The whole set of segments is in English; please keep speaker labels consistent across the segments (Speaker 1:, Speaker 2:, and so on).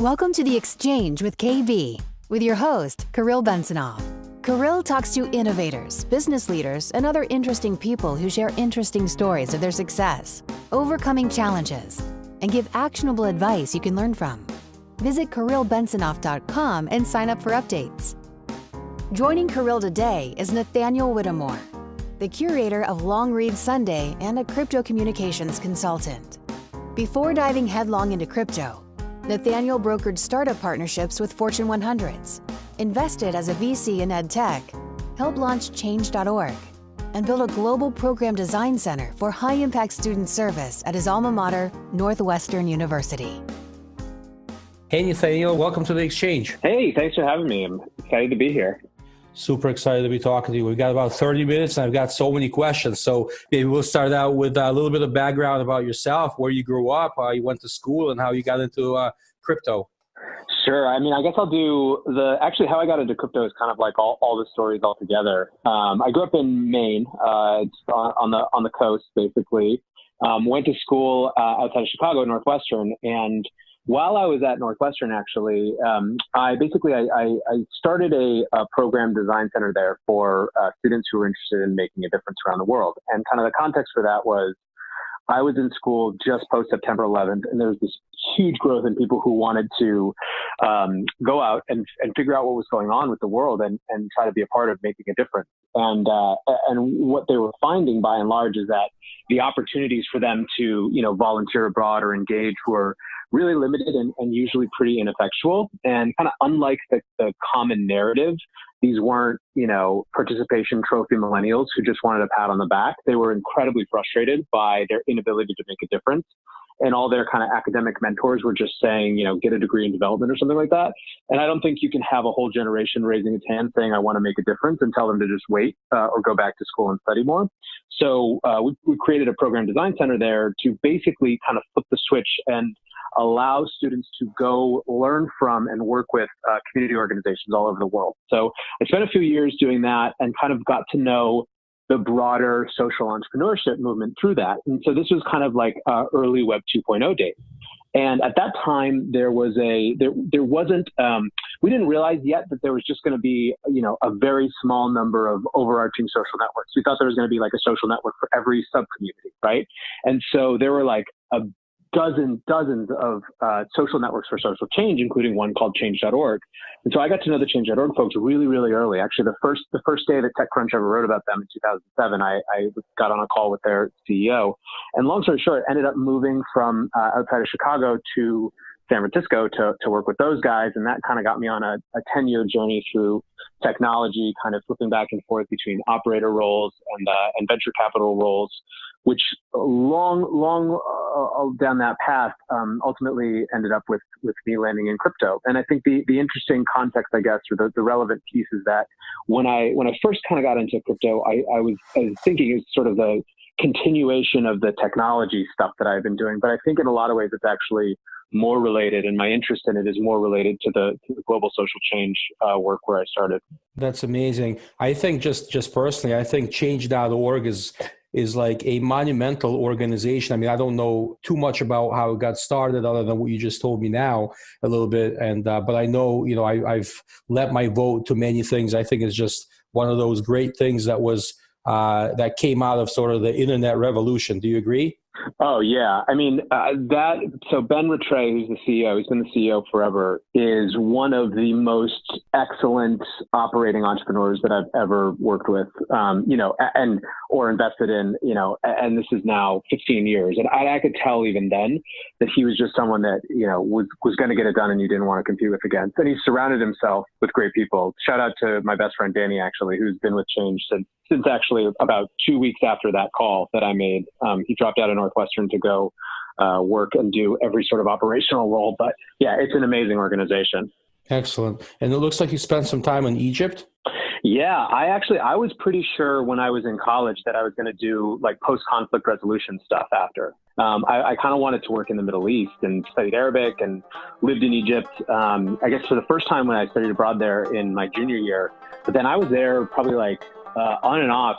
Speaker 1: Welcome to The Exchange with KB, with your host, Kirill Bensonoff. Kirill talks to innovators, business leaders, and other interesting people who share interesting stories of their success, overcoming challenges, and give actionable advice you can learn from. Visit KirillBensonoff.com and sign up for updates. Joining Kirill today is Nathaniel Whittemore, the curator of Long Read Sunday and a crypto communications consultant. Before diving headlong into crypto, Nathaniel brokered startup partnerships with Fortune 100s, invested as a VC in ed tech, helped launch Change.org, and built a global program design center for high-impact student service at his alma mater, Northwestern University.
Speaker 2: Hey, Nathaniel, welcome to The Exchange.
Speaker 3: Hey, thanks for having me. I'm excited to be here.
Speaker 2: Super excited to be talking to you. We've got about 30 minutes and I've got so many questions. So maybe we'll start out with a little bit of background about yourself, where you grew up, how you went to school, and how you got into crypto.
Speaker 3: Sure. I mean, I guess I'll do how I got into crypto is kind of like all the stories all together. I grew up in Maine, it's on the coast, basically. Went to school outside of Chicago, Northwestern, and while I was at Northwestern, actually, I started a program design center there for students who were interested in making a difference around the world. And kind of the context for that was I was in school just post September 11th, and there was this huge growth in people who wanted to go out and figure out what was going on with the world and try to be a part of making a difference. And what they were finding by and large is that the opportunities for them to, volunteer abroad or engage were really limited and usually pretty ineffectual. And kind of unlike the common narrative, these weren't, participation trophy millennials who just wanted a pat on the back. They were incredibly frustrated by their inability to make a difference. And all their kind of academic mentors were just saying, get a degree in development or something like that. And I don't think you can have a whole generation raising its hand saying, I want to make a difference, and tell them to just wait or go back to school and study more. So we created a program design center there to basically kind of flip the switch and allow students to go learn from and work with community organizations all over the world. So I spent a few years doing that and kind of got to know the broader social entrepreneurship movement through that. And so this was kind of like early Web 2.0 days. And at that time, there wasn't, we didn't realize yet that there was just going to be, a very small number of overarching social networks. We thought there was going to be like a social network for every sub-community, right? And so there were like dozens of social networks for social change, including one called Change.org. And so I got to know the Change.org folks really, really early. Actually, the first day that TechCrunch ever wrote about them in 2007, I got on a call with their CEO. And long story short, ended up moving from outside of Chicago to San Francisco to work with those guys. And that kind of got me on a 10-year journey through technology, kind of flipping back and forth between operator roles and venture capital roles, which long down that path ultimately ended up with me landing in crypto. And I think the interesting context, I guess, or the relevant piece is that when I first kind of got into crypto, I was thinking it was sort of the continuation of the technology stuff that I've been doing. But I think in a lot of ways it's actually more related, and my interest in it is more related to the global social change work where I started.
Speaker 2: That's amazing. I think just personally, I think Change.org is like a monumental organization. I mean, I don't know too much about how it got started other than what you just told me now a little bit. And but I know, I've lent my vote to many things. I think it's just one of those great things that came out of sort of the internet revolution. Do you agree?
Speaker 3: Oh, yeah. I mean, so Ben Rattray, who's the CEO, he's been the CEO forever, is one of the most excellent operating entrepreneurs that I've ever worked with, or invested in, and this is now 15 years. And I could tell even then that he was just someone that, was going to get it done and you didn't want to compete with against. And he surrounded himself with great people. Shout out to my best friend, Danny, actually, who's been with Change since actually about 2 weeks after that call that I made. He dropped out of Northwestern to go work and do every sort of operational role. But yeah, it's an amazing organization.
Speaker 2: Excellent. And it looks like you spent some time in Egypt.
Speaker 3: Yeah, I was pretty sure when I was in college that I was going to do like post-conflict resolution stuff after. I kind of wanted to work in the Middle East and studied Arabic and lived in Egypt, I guess for the first time when I studied abroad there in my junior year. But then I was there probably like on and off,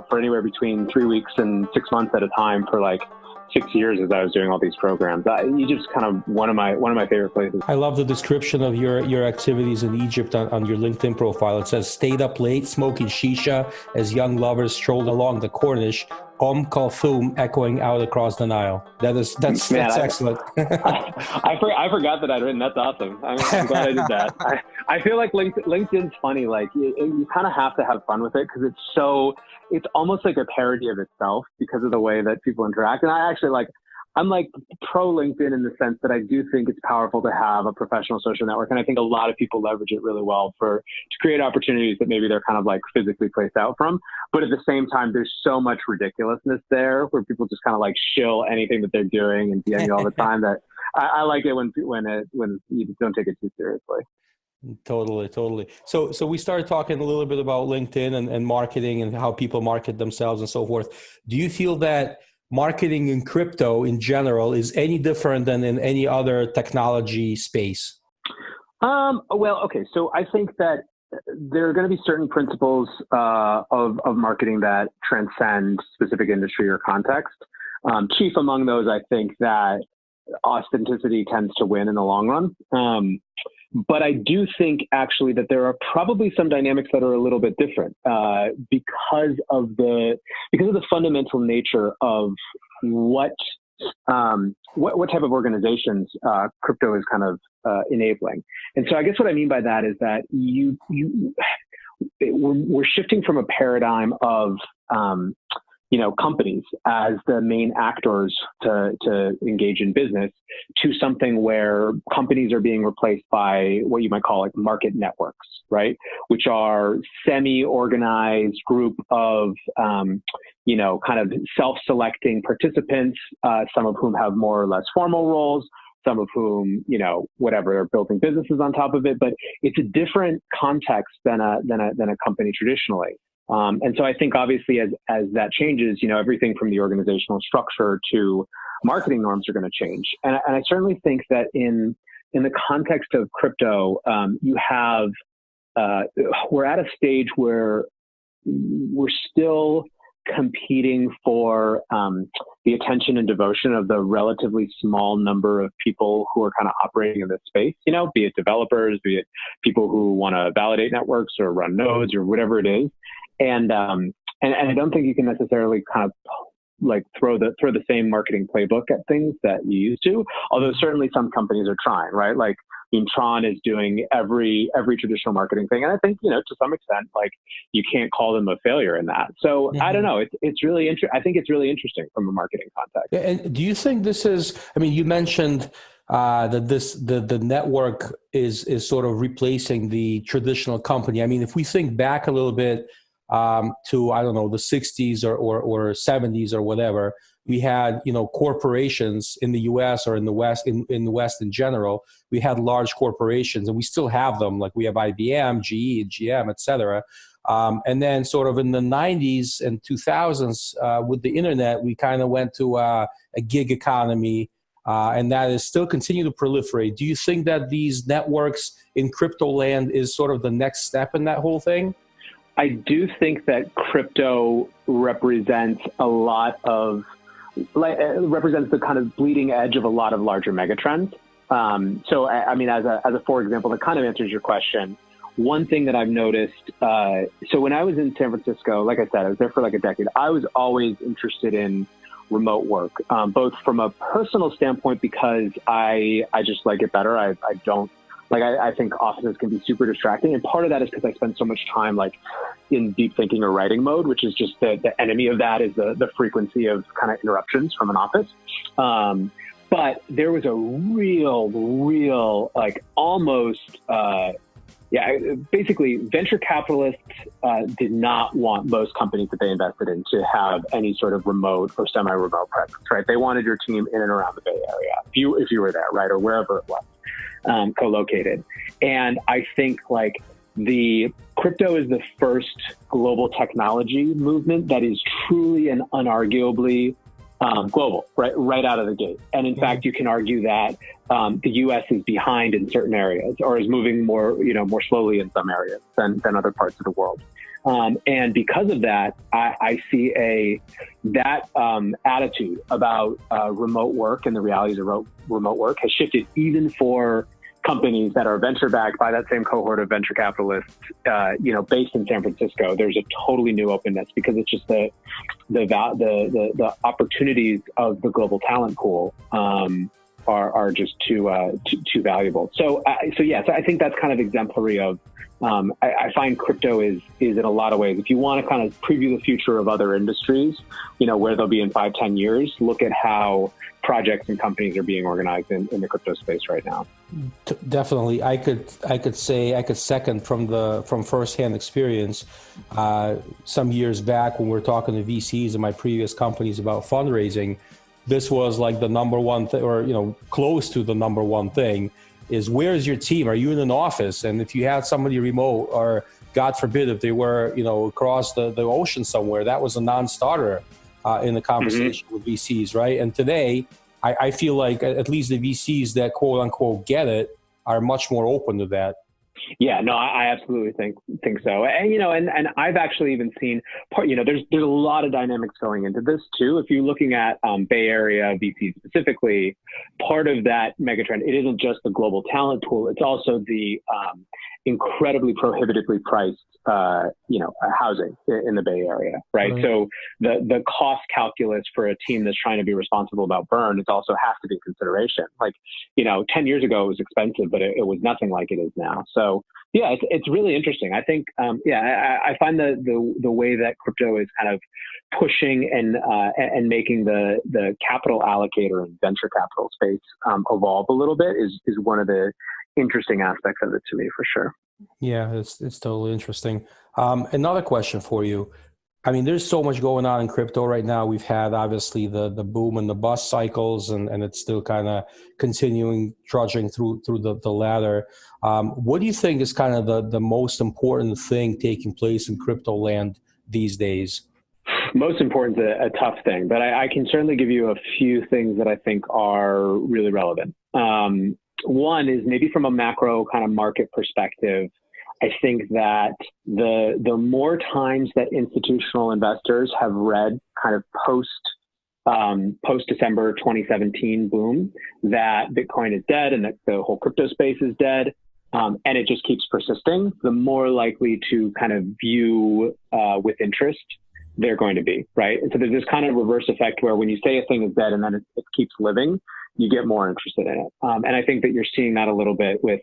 Speaker 3: for anywhere between 3 weeks and 6 months at a time for like 6 years as I was doing all these programs. Egypt's kind of one of my favorite places.
Speaker 2: I love the description of your activities in Egypt on your LinkedIn profile. It says, stayed up late smoking shisha as young lovers strolled along the Corniche, Kulthum echoing out across the Nile. That's excellent.
Speaker 3: I forgot that I'd written. That's awesome. I'm glad I did that. I feel like LinkedIn's funny. Like you kind of have to have fun with it because it's almost like a parody of itself because of the way that people interact. And I'm like pro LinkedIn in the sense that I do think it's powerful to have a professional social network. And I think a lot of people leverage it really well to create opportunities that maybe they're kind of like physically placed out from. But at the same time, there's so much ridiculousness there where people just kind of like shill anything that they're doing and DM you all the time that I like it when you don't take it too seriously.
Speaker 2: Totally. So we started talking a little bit about LinkedIn and marketing and how people market themselves and so forth. Do you feel that marketing in crypto in general is any different than in any other technology space?
Speaker 3: Well, okay. So I think that there are going to be certain principles of marketing that transcend specific industry or context. Chief among those, I think that authenticity tends to win in the long run. But I do think actually that there are probably some dynamics that are a little bit different because of the fundamental nature of what type of organizations crypto is kind of enabling. And so I guess what I mean by that is that we're shifting from a paradigm of companies as the main actors to engage in business to something where companies are being replaced by what you might call like market networks, right? Which are semi-organized group of, kind of self-selecting participants, some of whom have more or less formal roles, some of whom, whatever, are building businesses on top of it. But it's a different context than a company traditionally. And so I think obviously as that changes, everything from the organizational structure to marketing norms are going to change. And I certainly think that in the context of crypto, we're at a stage where we're still competing for the attention and devotion of the relatively small number of people who are kind of operating in this space, be it developers, be it people who want to validate networks or run nodes or whatever it is. And I don't think you can necessarily kind of like throw the same marketing playbook at things that you used to, although certainly some companies are trying, right? Like Tron is doing every traditional marketing thing. And I think, to some extent, like you can't call them a failure in that. So I don't know. It's really interesting. I think it's really interesting from a marketing context.
Speaker 2: And do you think this is, you mentioned that the network is sort of replacing the traditional company. If we think back a little bit, to, I don't know, the 60s or 70s or whatever, we had, corporations in the US or in the West, in the West in general, we had large corporations and we still have them. Like we have IBM, GE, GM, et cetera. And then sort of in the 90s and 2000s with the internet, we kind of went to a gig economy and that is still continue to proliferate. Do you think that these networks in crypto land is sort of the next step in that whole thing?
Speaker 3: I do think that crypto represents represents the kind of bleeding edge of a lot of larger megatrends. So, as a for example, that kind of answers your question. One thing that I've noticed, so when I was in San Francisco, like I said, I was there for like a decade. I was always interested in remote work, both from a personal standpoint because I just like it better. I think offices can be super distracting. And part of that is because I spend so much time like in deep thinking or writing mode, which is just the enemy of that is the frequency of kind of interruptions from an office. But there was a real, like almost, basically venture capitalists did not want most companies that they invested in to have any sort of remote or semi-remote presence, right? They wanted your team in and around the Bay Area, if you were there, right? Or wherever it was. Co-located. And I think like the crypto is the first global technology movement that is truly and unarguably global, right out of the gate. And in fact, you can argue that the U.S. is behind in certain areas or is moving more slowly in some areas than other parts of the world. And because of that, I see that attitude about remote work and the realities of remote work has shifted even for companies that are venture backed by that same cohort of venture capitalists, based in San Francisco. There's a totally new openness because it's just the opportunities of the global talent pool are just too valuable. So yes, I think that's kind of exemplary of. I find crypto is in a lot of ways, if you want to kind of preview the future of other industries, where they'll be in 5-10 years, look at how projects and companies are being organized in the crypto space right now.
Speaker 2: Definitely. I could second from firsthand experience. Some years back when we were talking to VCs in my previous companies about fundraising, this was like the number one thing, or, close to the number one thing. Is where's your team? Are you in an office? And if you had somebody remote, or God forbid, if they were, across the ocean somewhere, that was a non-starter in the conversation with VCs, right? And today, I feel like at least the VCs that quote unquote get it are much more open to that.
Speaker 3: Yeah, no, I absolutely think so. And, and I've actually even seen there's a lot of dynamics going into this too. If you're looking at Bay Area VC specifically, part of that megatrend, it isn't just the global talent pool. It's also the incredibly prohibitively priced, housing in the Bay Area, right? So the cost calculus for a team that's trying to be responsible about burn, it also has to be consideration. Like, 10 years ago it was expensive, but it was nothing like it is now. So yeah, it's really interesting. I think, I find the way that crypto is kind of pushing and making the capital allocator and venture capital space evolve a little bit is one of the interesting aspects of it to me, for sure.
Speaker 2: Yeah, it's totally interesting. Another question for you. I mean, there's so much going on in crypto right now. We've had obviously the boom and the bust cycles, and it's still kind of continuing trudging through the ladder. What do you think is kind of the most important thing taking place in crypto land these days?
Speaker 3: Most important is a tough thing, but I can certainly give you a few things that I think are really relevant. One is maybe from a macro kind of market perspective. I think that the more times that institutional investors have read kind of post December 2017 boom that Bitcoin is dead and that the whole crypto space is dead, and it just keeps persisting, the more likely to kind of view with interest they're going to be, right? And so there's this kind of reverse effect where when you say a thing is dead and then it keeps living, you get more interested in it. And I think that you're seeing that a little bit with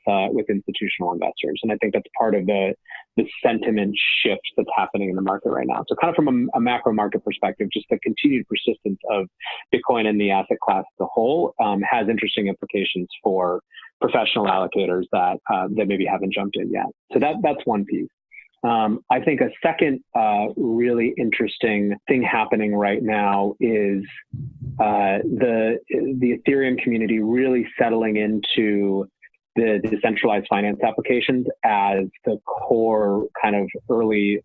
Speaker 3: institutional investors. And I think that's part of the sentiment shift that's happening in the market right now. So kind of from a macro market perspective, just the continued persistence of Bitcoin and the asset class as a whole has interesting implications for professional allocators that maybe haven't jumped in yet. So that's one piece. I think a second really interesting thing happening right now is the Ethereum community really settling into the decentralized finance applications as the core kind of early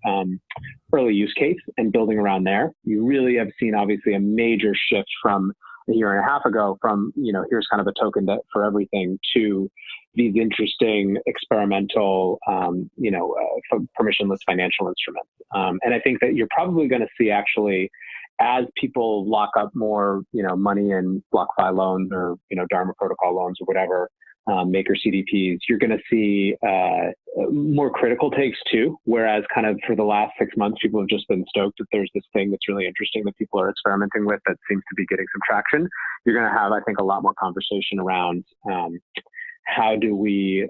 Speaker 3: use case and building around there. You really have seen obviously a major shift from a year and a half ago from, here's kind of a token that for everything to these interesting experimental, permissionless financial instruments. And I think that you're probably going to see actually, as people lock up more, money in BlockFi loans or, Dharma protocol loans or whatever, Maker CDPs, you're going to see more critical takes too. Whereas kind of for the last 6 months, people have just been stoked that there's this thing that's really interesting that people are experimenting with that seems to be getting some traction. You're going to have, I think, a lot more conversation around how do we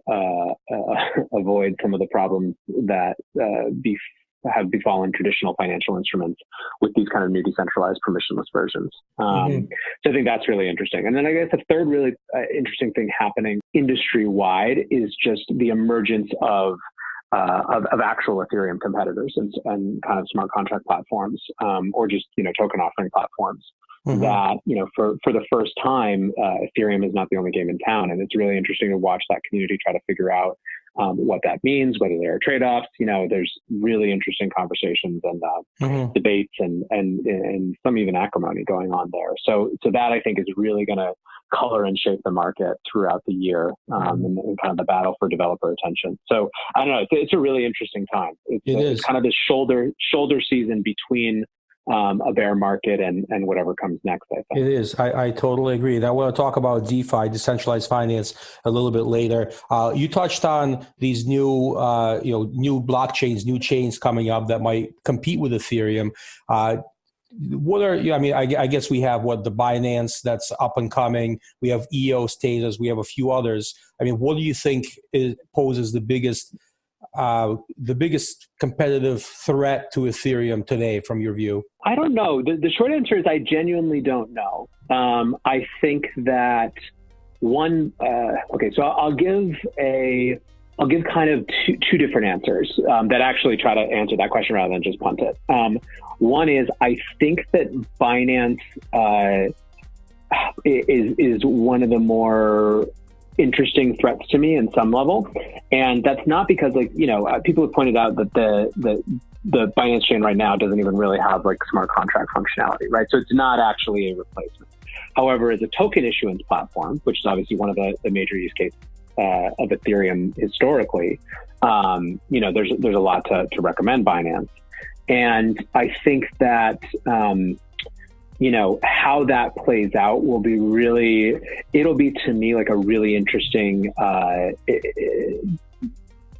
Speaker 3: avoid some of the problems that have befallen traditional financial instruments with these kind of new decentralized permissionless versions. So I think that's really interesting. And then I guess the third really interesting thing happening industry-wide is just the emergence of actual Ethereum competitors and kind of smart contract platforms, or just, token offering platforms. That, for the first time, Ethereum is not the only game in town. And it's really interesting to watch that community try to figure out what that means, whether there are trade-offs. There's really interesting conversations and debates and some even acrimony going on there. So that I think is really going to color and shape the market throughout the year, and kind of the battle for developer attention. So I don't know, it's a really interesting time. It's kind of this shoulder season between a bear market and whatever comes next, I think.
Speaker 2: It is. I totally agree. And I want to talk about DeFi, decentralized finance, a little bit later. You touched on these new blockchains, new chains coming up that might compete with Ethereum. What are you? I mean, I guess we have the Binance that's up and coming. We have EOS, Tether. We have a few others. I mean, what do you think poses the biggest competitive threat to Ethereum today, from your view?
Speaker 3: I don't know. The short answer is I genuinely don't know. I think that one. So I'll give kind of two different answers that actually try to answer that question rather than just punt it. One is I think that Binance is one of the more interesting threats to me in some level, and that's not because people have pointed out that the Binance chain right now doesn't even really have smart contract functionality, right? So it's not actually a replacement. However, as a token issuance platform, which is obviously one of the major use cases of Ethereum historically, there's a lot to recommend Binance. And I think that, how that plays out will be it'll be to me like a really interesting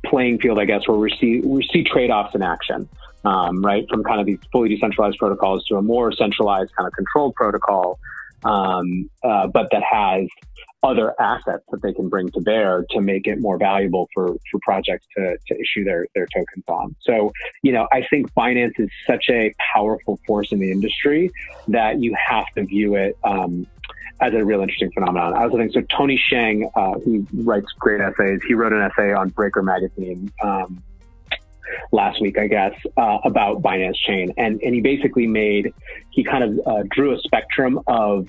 Speaker 3: playing field, I guess, where we see trade-offs in action, right? From kind of these fully decentralized protocols to a more centralized kind of controlled protocol, but that has other assets that they can bring to bear to make it more valuable for projects to issue their tokens on. So, I think Binance is such a powerful force in the industry that you have to view it as a real interesting phenomenon. I also think so. Tony Sheng, who writes great essays, he wrote an essay on Breaker Magazine last week, I guess, about Binance Chain. And he basically he kind of drew a spectrum of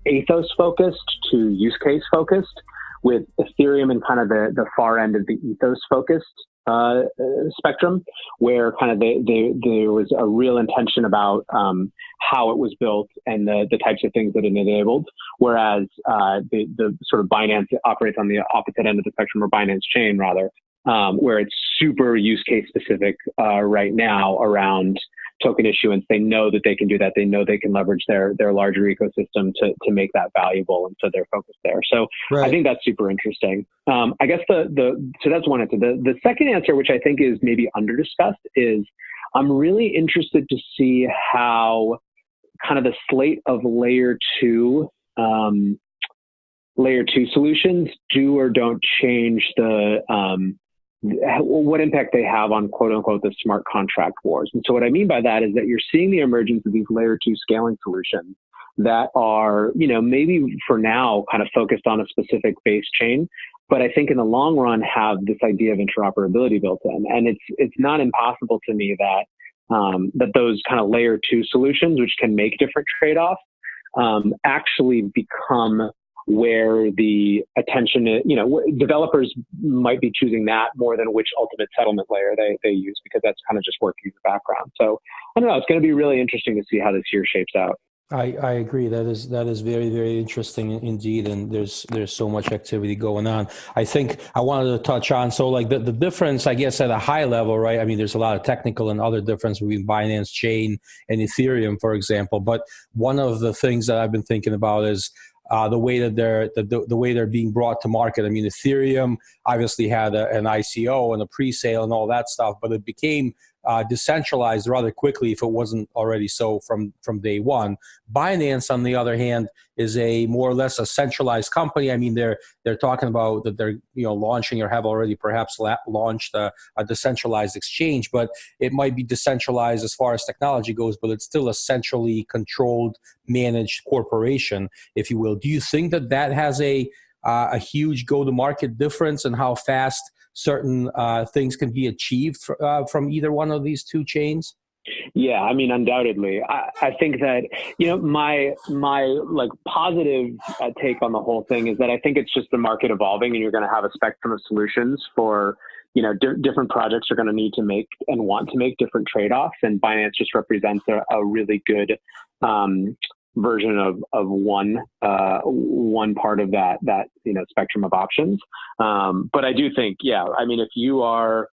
Speaker 3: ethos focused to use case focused, with Ethereum and kind of the far end of the ethos focused spectrum, where kind of there was a real intention about how it was built and the types of things that it enabled, whereas the sort of Binance operates on the opposite end of the spectrum, or Binance Chain rather, where it's super use case specific right now around token issuance. They know that they can do that. They know they can leverage their larger ecosystem to make that valuable, and so they're focused there. So right. I think that's super interesting. I guess so that's one answer. The second answer, which I think is maybe under discussed, is I'm really interested to see how kind of the slate of layer two solutions do or don't change what impact they have on quote unquote the smart contract wars. And so what I mean by that is that you're seeing the emergence of these layer two scaling solutions that are, maybe for now kind of focused on a specific base chain, but I think in the long run have this idea of interoperability built in. And it's not impossible to me that those kind of layer two solutions, which can make different trade-offs, actually become where the attention, developers might be choosing that more than which ultimate settlement layer they use, because that's kind of just working in the background. So I don't know, it's going to be really interesting to see how this year shapes out.
Speaker 2: I agree. That is very, very interesting indeed. And there's so much activity going on. I think I wanted to touch on, so like the difference, I guess, at a high level, right? I mean, there's a lot of technical and other difference between Binance Chain and Ethereum, for example. But one of the things that I've been thinking about is the way that the way they're being brought to market. I mean, Ethereum obviously had an ICO and a pre-sale and all that stuff, but it became decentralized rather quickly if it wasn't already so from day one. Binance, on the other hand, is a more or less a centralized company. I mean, they're talking about that they're launching or have already perhaps launched a decentralized exchange, but it might be decentralized as far as technology goes, but it's still a centrally controlled, managed corporation, if you will. Do you think that has a huge go-to-market difference in how fast certain things can be achieved from either one of these two chains?
Speaker 3: Yeah, I mean, undoubtedly. I think that, my like positive take on the whole thing is that I think it's just the market evolving, and you're going to have a spectrum of solutions for, different projects are going to need to make and want to make different trade-offs. And Binance just represents a really good version of one part of that spectrum of options. But I do think, I mean, if you're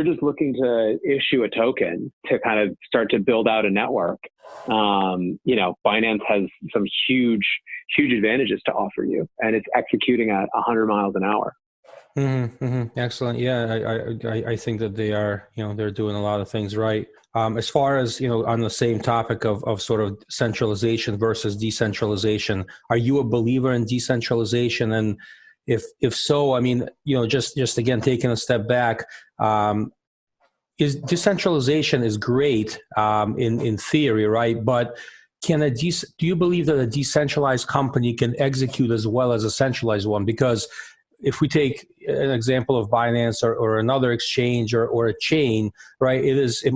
Speaker 3: just looking to issue a token to kind of start to build out a network, Binance has some huge advantages to offer you, and it's executing at 100 miles an hour.
Speaker 2: Excellent. Yeah, I think that they are, they're doing a lot of things right. As far as, on the same topic of sort of centralization versus decentralization, are you a believer in decentralization? And if so, I mean, just again, taking a step back, is decentralization is great in theory, right? But do you believe that a decentralized company can execute as well as a centralized one? Because if we take an example of Binance or another exchange or a chain, right? It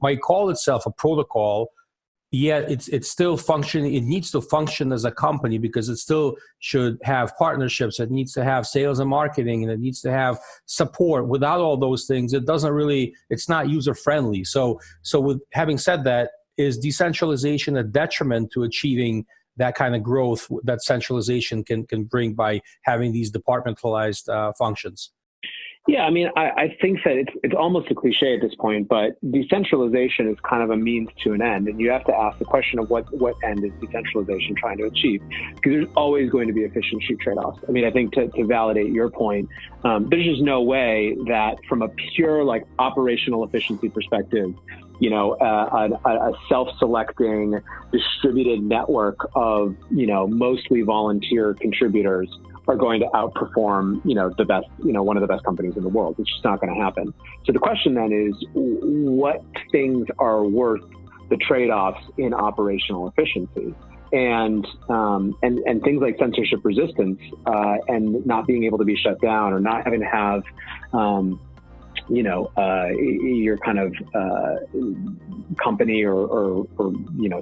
Speaker 2: might call itself a protocol, yet it's still functioning. It needs to function as a company because it still should have partnerships. It needs to have sales and marketing, and it needs to have support. Without all those things, it's not user friendly. So with having said that, is decentralization a detriment to achieving that kind of growth that centralization can bring by having these departmentalized functions?
Speaker 3: Yeah, I mean, I think that it's almost a cliche at this point, but decentralization is kind of a means to an end, and you have to ask the question of what end is decentralization trying to achieve? Because there's always going to be efficiency trade-offs. I mean, I think to validate your point, there's just no way that from a pure operational efficiency perspective, a self-selecting distributed network of, mostly volunteer contributors are going to outperform, the best, one of the best companies in the world. It's just not going to happen. So the question then is, what things are worth the trade-offs in operational efficiency? And things like censorship resistance and not being able to be shut down, or not having to have your kind of company or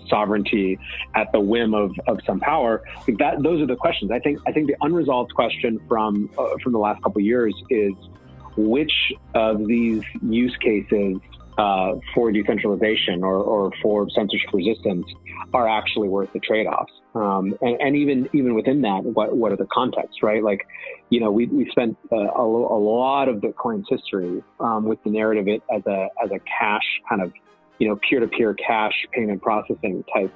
Speaker 3: sovereignty at the whim of some power. Those are the questions. I think the unresolved question from the last couple of years is which of these use cases for decentralization or for censorship resistance are actually worth the trade-offs. And even within that, what are the contexts, right? We spent a lot of Bitcoin's history with the narrative as a cash kind of, peer-to-peer cash payment processing type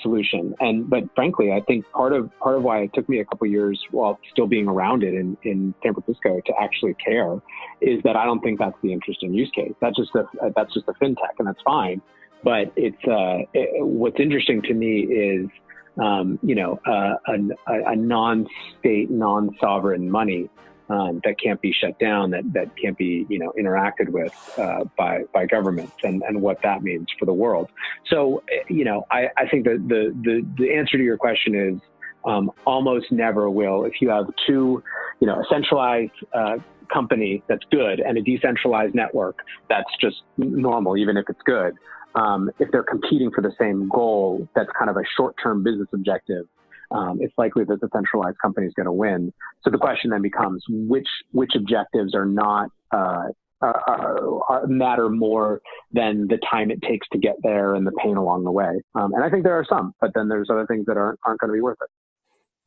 Speaker 3: solution. But frankly, I think part of why it took me a couple of years while still being around it in San Francisco to actually care is that I don't think that's the interesting use case. That's just a fintech, and that's fine. But what's interesting to me is a non-state, non-sovereign money that can't be shut down, that can't be interacted with by governments, and what that means for the world. So I think that the answer to your question is almost never will. If you have two, a centralized company that's good and a decentralized network that's just normal, even if it's good. If they're competing for the same goal, that's kind of a short-term business objective. It's likely that the centralized company is going to win. So the question then becomes which objectives are not matter more than the time it takes to get there and the pain along the way. And I think there are some, but then there's other things that aren't going to be worth it.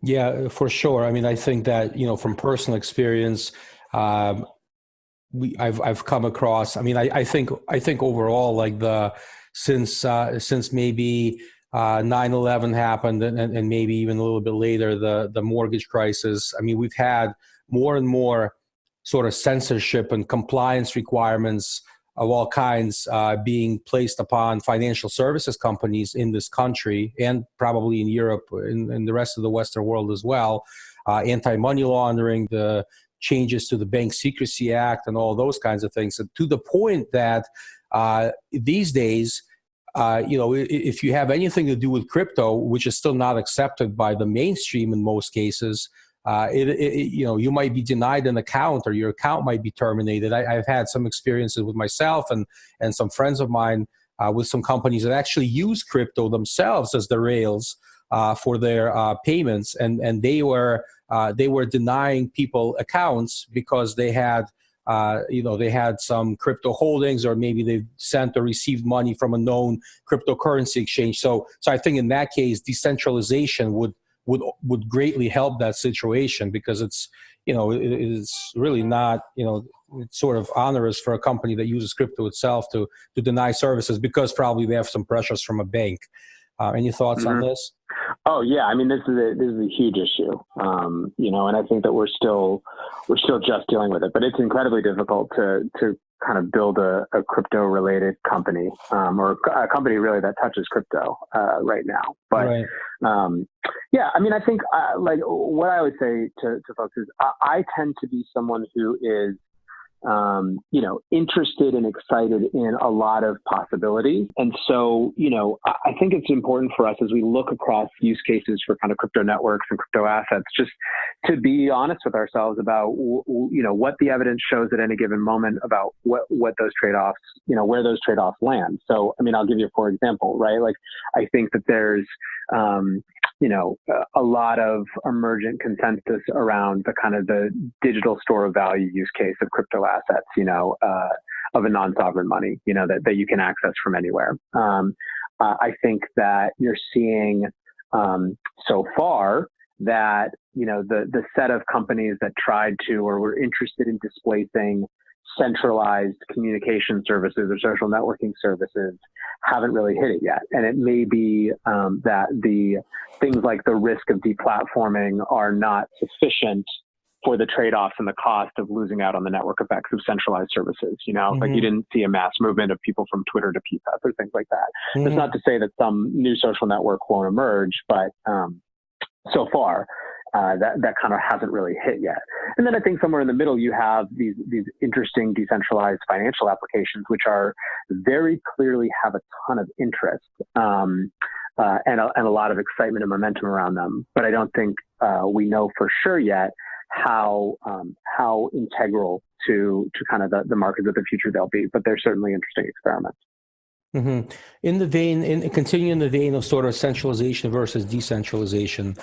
Speaker 2: Yeah, for sure. I mean, I think that from personal experience, I've come across. I mean, I think overall, since maybe 9/11 happened, and maybe even a little bit later, the mortgage crisis. I mean, we've had more and more sort of censorship and compliance requirements of all kinds being placed upon financial services companies in this country, and probably in Europe and the rest of the Western world as well. Anti-money laundering, the changes to the Bank Secrecy Act, and all those kinds of things. And to the point that these days, if you have anything to do with crypto, which is still not accepted by the mainstream in most cases, you might be denied an account, or your account might be terminated. I've had some experiences with myself and some friends of mine with some companies that actually use crypto themselves as the rails for their payments, and they were denying people accounts because they had they had some crypto holdings, or maybe they've sent or received money from a known cryptocurrency exchange. So I think in that case, decentralization would greatly help that situation, because it's really not, it's sort of onerous for a company that uses crypto itself to deny services, because probably they have some pressures from a bank. Any thoughts on this?
Speaker 3: Oh yeah, I mean this is a huge issue, and I think that we're still just dealing with it, but it's incredibly difficult to kind of build a crypto related company, or a company really that touches crypto right now. But
Speaker 2: right.
Speaker 3: Yeah, I mean I think like what I would say to folks is I tend to be someone who is interested and excited in a lot of possibilities. And so, I think it's important for us as we look across use cases for kind of crypto networks and crypto assets, just to be honest with ourselves about, what the evidence shows at any given moment about what those trade-offs, where those trade-offs land. So, I mean, I'll give you for example, right? Like, I think that there's, a lot of emergent consensus around the kind of the digital store of value use case of crypto assets, of a non-sovereign money, that you can access from anywhere. I think that you're seeing so far that, the set of companies that tried to or were interested in displacing centralized communication services or social networking services haven't really hit it yet. And it may be that the things like the risk of deplatforming are not sufficient for the trade-offs and the cost of losing out on the network effects of centralized services. Like you didn't see a mass movement of people from Twitter to PFAS or things like that. That's not to say that some new social network won't emerge, but so far, that kind of hasn't really hit yet. And then I think somewhere in the middle, you have these interesting decentralized financial applications, which are very clearly have a ton of interest and a lot of excitement and momentum around them. But I don't think we know for sure yet how integral to kind of the markets of the future they'll be. But they're certainly interesting experiments.
Speaker 2: Continuing in the vein of sort of centralization versus decentralization,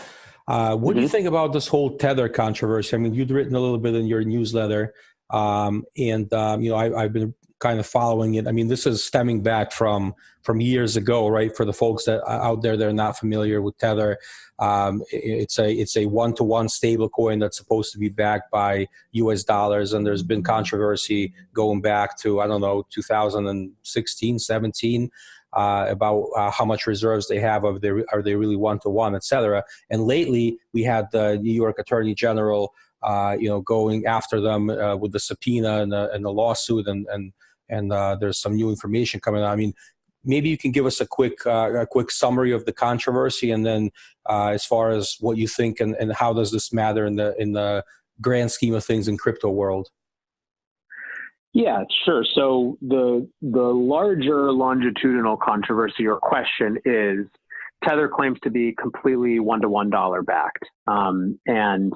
Speaker 2: what do you think about this whole Tether controversy? I mean, you'd written a little bit in your newsletter, I've been kind of following it. I mean, this is stemming back from years ago, right? For the folks that out there that are not familiar with Tether, it's a one-to-one stable coin that's supposed to be backed by US dollars. And there's been controversy going back to, 2016, 17, about how much reserves they have, are they really one-to-one, et cetera. And lately we had the New York Attorney General, going after them with the subpoena and the lawsuit, and there's some new information coming out. I mean, maybe you can give us a quick summary of the controversy, and then as far as what you think and how does this matter in the grand scheme of things in crypto world.
Speaker 3: Yeah, sure. So the larger longitudinal controversy or question is Tether claims to be completely one-to-one dollar backed, and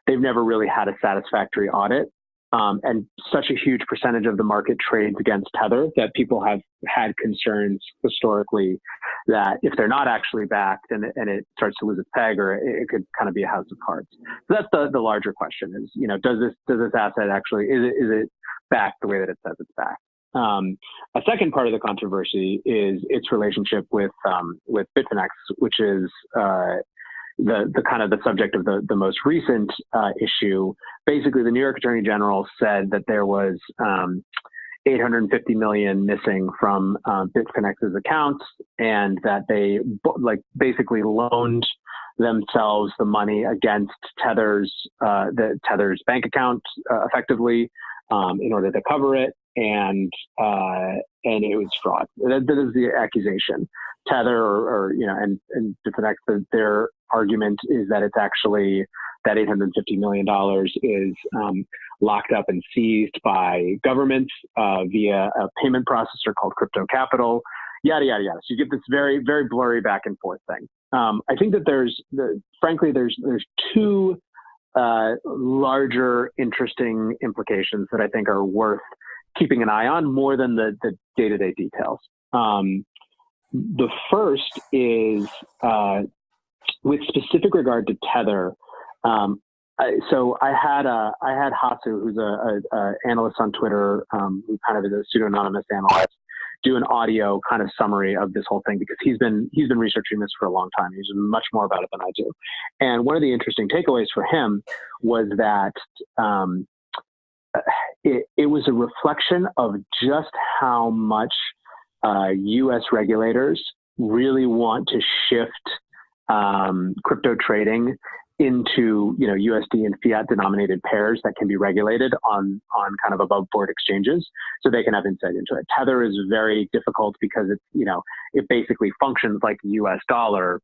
Speaker 3: they've never really had a satisfactory audit. And such a huge percentage of the market trades against Tether that people have had concerns historically that if they're not actually backed and it starts to lose its peg, or it could kind of be a house of cards. So that's the larger question is, does this asset actually, is it backed the way that it says it's backed? A second part of the controversy is its relationship with Bitfinex, which is the kind of the subject of the most recent issue. Basically, the New York Attorney General said that there was $850 million missing from Bitfinex's accounts, and that they basically loaned themselves the money against Tether's bank account effectively in order to cover it, and it was fraud. That is the accusation. Tether and Bitfinex, their argument is that it's actually that $850 million is locked up and seized by governments via a payment processor called Crypto Capital, yada, yada, yada. So you get this very, very blurry back and forth thing. I think that there's two larger interesting implications that I think are worth keeping an eye on more than the day-to-day details. The first is with specific regard to Tether. So I had Hasu, who's a analyst on Twitter, who kind of is a pseudonymous analyst, do an audio kind of summary of this whole thing, because he's been researching this for a long time. He's much more about it than I do. And one of the interesting takeaways for him was that it was a reflection of just how much U.S. regulators really want to shift crypto trading into, USD and fiat denominated pairs that can be regulated on kind of above board exchanges, so they can have insight into it. Tether is very difficult because it's, it basically functions like a US dollar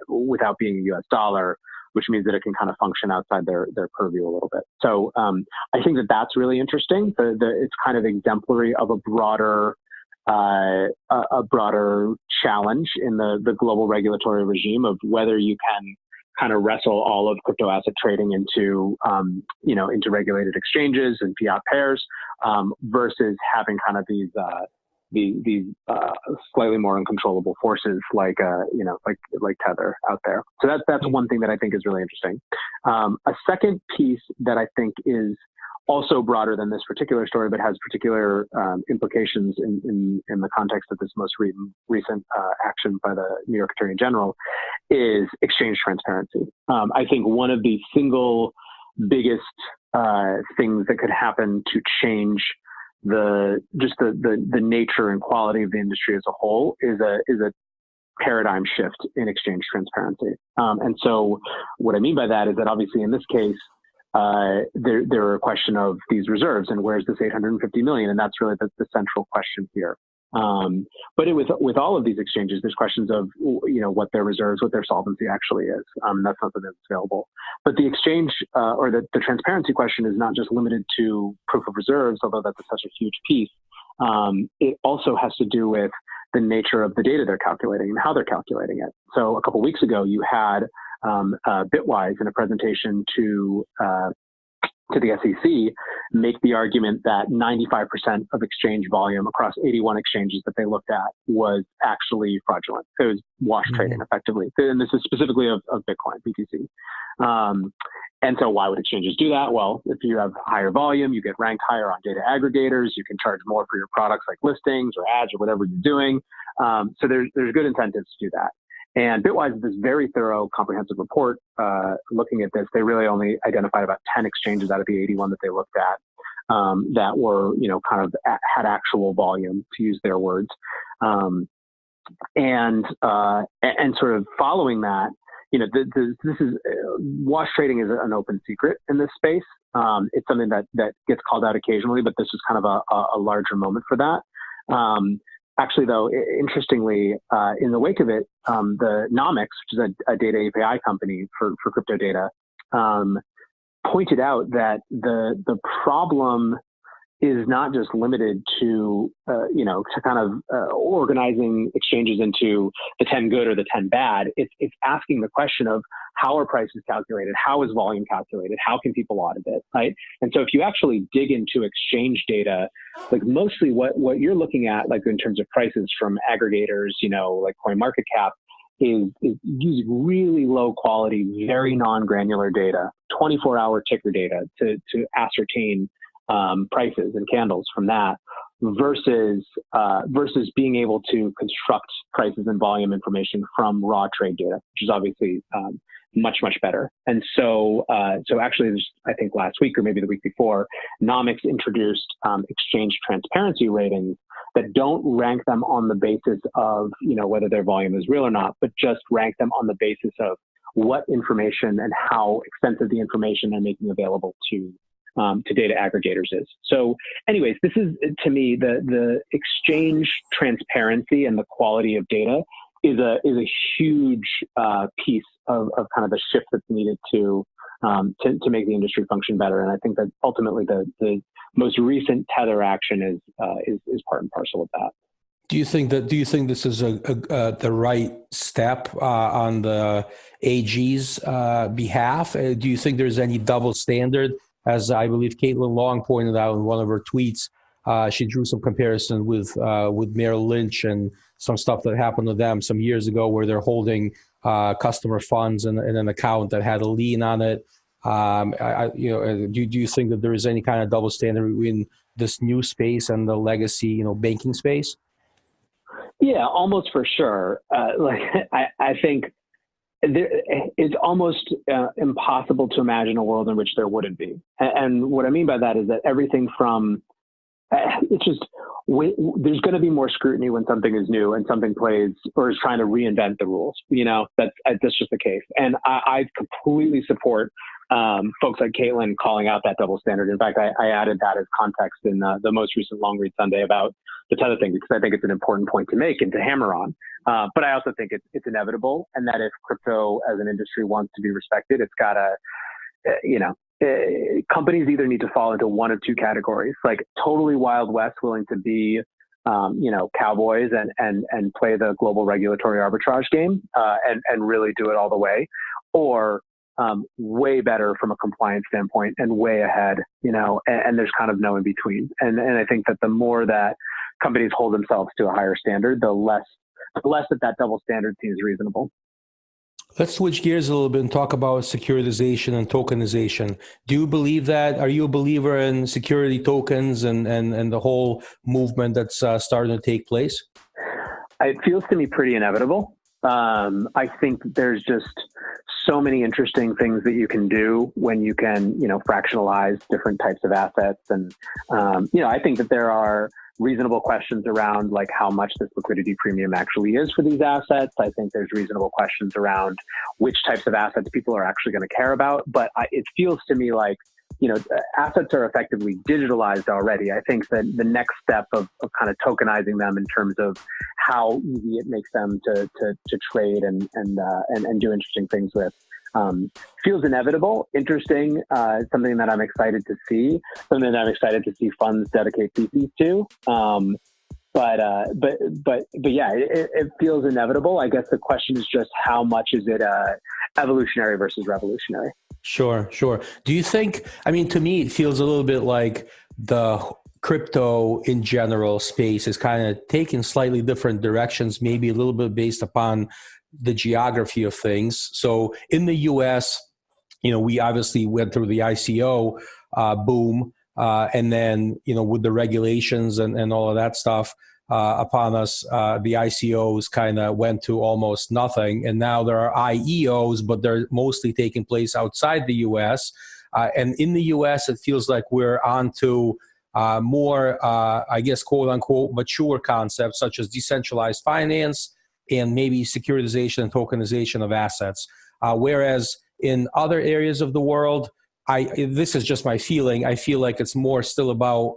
Speaker 3: without being a US dollar, which means that it can kind of function outside their purview a little bit. So I think that that's really interesting. It's kind of exemplary of a broader challenge in the global regulatory regime of whether you can kind of wrestle all of crypto asset trading into regulated exchanges and fiat pairs versus having kind of these slightly more uncontrollable forces like Tether out there. So that's one thing that I think is really interesting. A second piece that I think is also broader than this particular story, but has particular implications in the context of this most recent action by the New York Attorney General, is exchange transparency. I think one of the single biggest things that could happen to change the nature and quality of the industry as a whole is a paradigm shift in exchange transparency. And so what I mean by that is that obviously in this case, there are a question of these reserves and where's this 850 million, and that's really the central question here. But with all of these exchanges, there's questions of what their reserves, what their solvency actually is. That's something that's available. But the exchange or the transparency question is not just limited to proof of reserves, although that's such a huge piece. It also has to do with the nature of the data they're calculating and how they're calculating it. So a couple of weeks ago, you had Bitwise in a presentation to the SEC make the argument that 95% of exchange volume across 81 exchanges that they looked at was actually fraudulent. It was wash trading effectively. And this is specifically of Bitcoin, BTC. And so why would exchanges do that? Well, if you have higher volume, you get ranked higher on data aggregators, you can charge more for your products like listings or ads or whatever you're doing. So there's good incentives to do that. And Bitwise is this very thorough, comprehensive report looking at this. They really only identified about 10 exchanges out of the 81 that they looked at that were, kind of had actual volume, to use their words. And sort of following that, this is wash trading is an open secret in this space. It's something that gets called out occasionally, but this is kind of a larger moment for that. Actually, though, interestingly, in the wake of it, the Nomics, which is a data API company for crypto data, pointed out that the problem is not just limited to kind of organizing exchanges into the 10 good or the 10 bad. It's asking the question of how are prices calculated? How is volume calculated? How can people audit it, right? And so if you actually dig into exchange data, like mostly what you're looking at, like in terms of prices from aggregators, like CoinMarketCap, is using really low quality, very non-granular data, 24-hour ticker data to ascertain prices and candles from that, versus being able to construct prices and volume information from raw trade data, which is obviously much better. And so actually, I think last week or maybe the week before, Nomics introduced exchange transparency ratings that don't rank them on the basis of whether their volume is real or not, but just rank them on the basis of what information and how extensive the information they're making available to data aggregators is. So anyways, this is, to me, the exchange transparency and the quality of data is a huge piece of kind of the shift that's needed to make the industry function better. And I think that ultimately the most recent Tether action is part and parcel of that.
Speaker 2: Do you think this is the right step on the AG's behalf? Do you think there's any double standard? As I believe Caitlin Long pointed out in one of her tweets, she drew some comparison with Merrill Lynch and some stuff that happened to them some years ago, where they're holding customer funds in an account that had a lien on it. Do you think that there is any kind of double standard in this new space and the legacy, banking space?
Speaker 3: Yeah, almost for sure. I think it's almost impossible to imagine a world in which there wouldn't be. And what I mean by that is that everything from it's just there's going to be more scrutiny when something is new and something plays or is trying to reinvent the rules. That's just the case. And I completely support folks like Caitlin calling out that double standard. In fact, I added that as context in the most recent long read Sunday about the Tether thing, because I think it's an important point to make and to hammer on. But I also think it's inevitable, and that if crypto as an industry wants to be respected, it's got to, companies either need to fall into one of two categories, like totally Wild West, willing to be, cowboys and play the global regulatory arbitrage game, and really do it all the way, or way better from a compliance standpoint and way ahead, and there's kind of no in between. And I think that the more that companies hold themselves to a higher standard, the less that double standard seems reasonable.
Speaker 2: Let's switch gears a little bit and talk about securitization and tokenization. Do you believe that? Are you a believer in security tokens and the whole movement that's starting to take place?
Speaker 3: It feels to me pretty inevitable. I think there's just so many interesting things that you can do when you can, fractionalize different types of assets. And, I think that there are reasonable questions around like how much this liquidity premium actually is for these assets. I think there's reasonable questions around which types of assets people are actually going to care about. But it feels to me like, assets are effectively digitalized already. I think that the next step of kind of tokenizing them in terms of how easy it makes them to trade and do interesting things with feels inevitable, interesting, something that I'm excited to see, something that I'm excited to see funds dedicate theses to. But yeah, it feels inevitable. I guess the question is just how much is it evolutionary versus revolutionary?
Speaker 2: Sure. Do you think, to me, it feels a little bit like the crypto in general space is kind of taking slightly different directions, maybe a little bit based upon the geography of things. So in the US, we obviously went through the ICO boom, and then, with the regulations and all of that stuff upon us, the ICOs kind of went to almost nothing. And now there are IEOs, but they're mostly taking place outside the US. And in the US, it feels like we're on to more, quote unquote, mature concepts such as decentralized finance and maybe securitization and tokenization of assets. Whereas in other areas of the world, this is just my feeling, I feel like it's more still about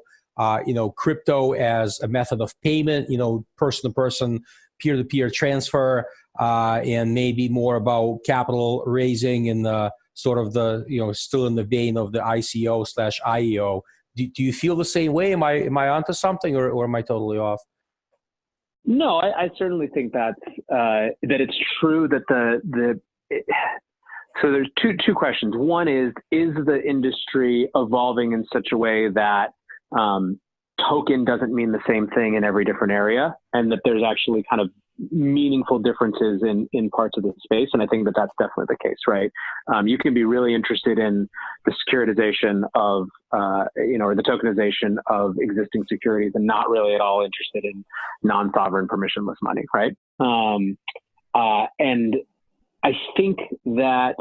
Speaker 2: crypto as a method of payment, person-to-person, peer-to-peer transfer, and maybe more about capital raising in the sort of the, still in the vein of the ICO/IEO. Do you feel the same way? Am I onto something, or am I totally off?
Speaker 3: No, I certainly think that it's true that so there's two questions. One is the industry evolving in such a way that token doesn't mean the same thing in every different area, and that there's actually kind of meaningful differences in parts of the space. And I think that that's definitely the case, right? You can be really interested in the securitization of, or the tokenization of existing securities and not really at all interested in non-sovereign permissionless money, right? And I think that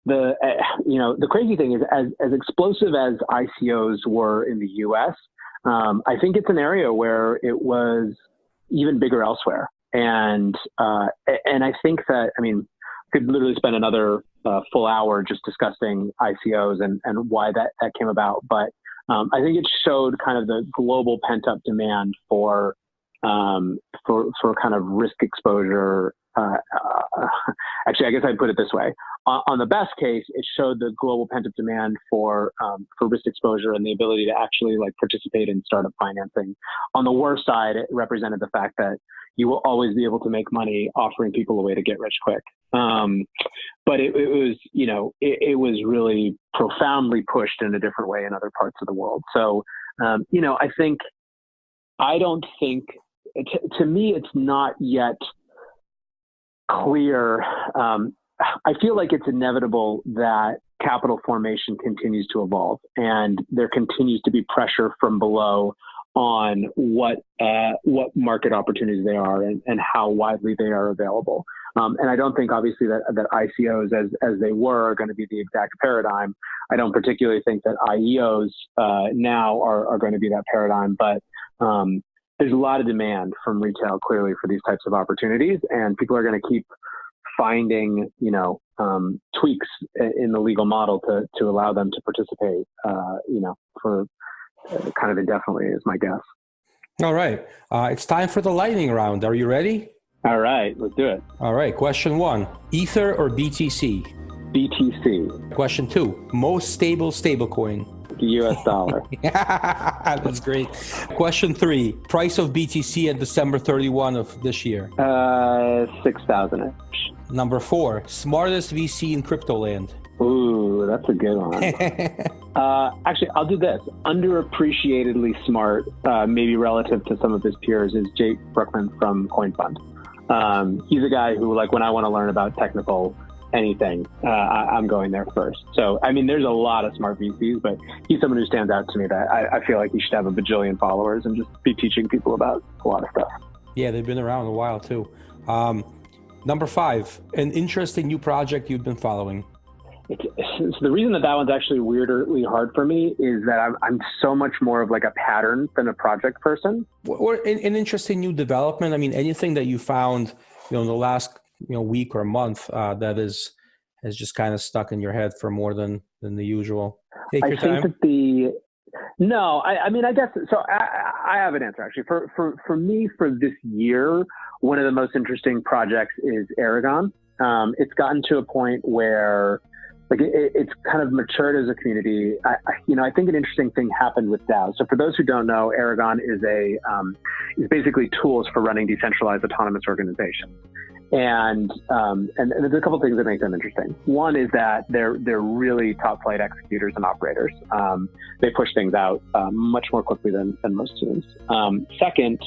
Speaker 3: the crazy thing is, as explosive as ICOs were in the US, I think it's an area where it was even bigger elsewhere. And I think that, could literally spend another full hour just discussing ICOs and why that came about. But I think it showed kind of the global pent up demand for kind of risk exposure. Actually, I guess I'd put it this way. On the best case, it showed the global pent-up demand for risk exposure and the ability to actually participate in startup financing. On the worst side, it represented the fact that you will always be able to make money offering people a way to get rich quick. But it was, it was really profoundly pushed in a different way in other parts of the world. So, I don't think, to me, it's not yet clear. I feel like it's inevitable that capital formation continues to evolve, and there continues to be pressure from below on what market opportunities they are and how widely they are available. And I don't think, obviously, that ICOs as they were are going to be the exact paradigm. I don't particularly think that IEOs now are going to be that paradigm, but there's a lot of demand from retail, clearly, for these types of opportunities, and people are going to keep finding, tweaks in the legal model to allow them to participate, for kind of indefinitely, is my guess.
Speaker 2: All right. It's time for the lightning round. Are you ready?
Speaker 3: All right, let's do it.
Speaker 2: All right. Question 1, Ether or BTC?
Speaker 3: BTC.
Speaker 2: Question 2, most stable stablecoin?
Speaker 3: The US dollar.
Speaker 2: That's great. Question 3, price of BTC at December 31 of this year?
Speaker 3: 6,000-ish.
Speaker 2: Number 4, smartest VC in crypto land?
Speaker 3: Ooh, that's a good one. Actually, I'll do this. Underappreciatedly smart, maybe relative to some of his peers, is Jake Brookman from CoinFund. He's a guy who, like, when I want to learn about technical anything, I'm going there first. So, I mean, there's a lot of smart VCs, but he's someone who stands out to me that I feel like he should have a bajillion followers and just be teaching people about a lot of stuff.
Speaker 2: Yeah, they've been around a while too. Number 5, an interesting new project you've been following?
Speaker 3: So the reason that one's actually weirdly hard for me is that I'm so much more of like a pattern than a project person.
Speaker 2: Or an interesting new development. I mean, anything that you found, in the last week or month that has just kind of stuck in your head for more than the usual. Take your time.
Speaker 3: I mean, I guess so. I have an answer actually. For me, for this year, one of the most interesting projects is Aragon. It's gotten to a point where, like, it's kind of matured as a community. I think an interesting thing happened with DAOs. So for those who don't know, Aragon is basically tools for running decentralized autonomous organizations. And there's a couple things that make them interesting. One is that they're really top flight executors and operators. They push things out much more quickly than most teams. Second,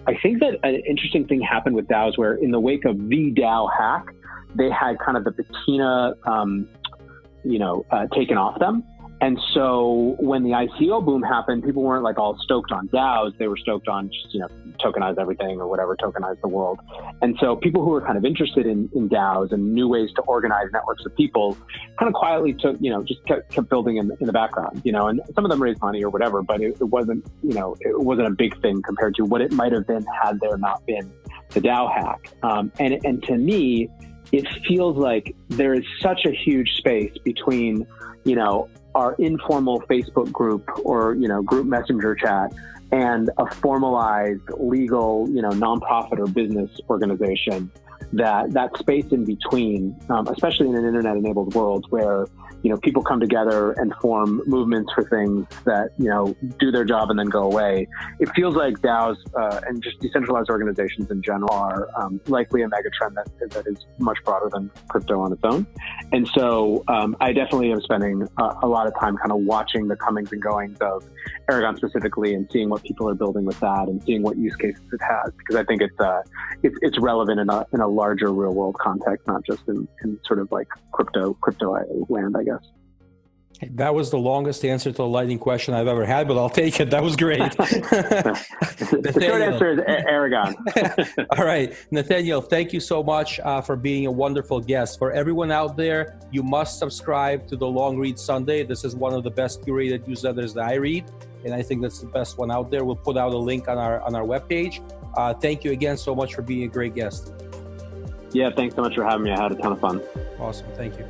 Speaker 3: I think that an interesting thing happened with DAOs where, in the wake of the DAO hack, they had kind of the patina taken off them. And so when the ICO boom happened, people weren't like all stoked on DAOs. They were stoked on just, tokenize everything or whatever, tokenize the world. And so people who were kind of interested in DAOs and new ways to organize networks of people kind of quietly took, just kept building in the background, and some of them raised money or whatever, but it wasn't, it wasn't a big thing compared to what it might have been had there not been the DAO hack. And to me, it feels like there is such a huge space between, our informal Facebook group or, group messenger chat and a formalized legal, nonprofit or business organization, that space in between, especially in an internet enabled world where, people come together and form movements for things that, do their job and then go away. It feels like DAOs and just decentralized organizations in general are likely a mega trend that is much broader than crypto on its own. And so I definitely am spending a lot of time kind of watching the comings and goings of Aragon specifically and seeing what people are building with that and seeing what use cases it has, because I think it's relevant in a larger real world context, not just in sort of like crypto land, I guess.
Speaker 2: That was the longest answer to a lightning question I've ever had, but I'll take it. That was great.
Speaker 3: The short answer is Aragon.
Speaker 2: All right. Nathaniel, thank you so much for being a wonderful guest. For everyone out there, you must subscribe to the Long Read Sunday. This is one of the best curated newsletters that I read, and I think that's the best one out there. We'll put out a link on our webpage. Thank you again so much for being a great guest.
Speaker 3: Yeah, thanks so much for having me. I had a ton of fun.
Speaker 2: Awesome. Thank you.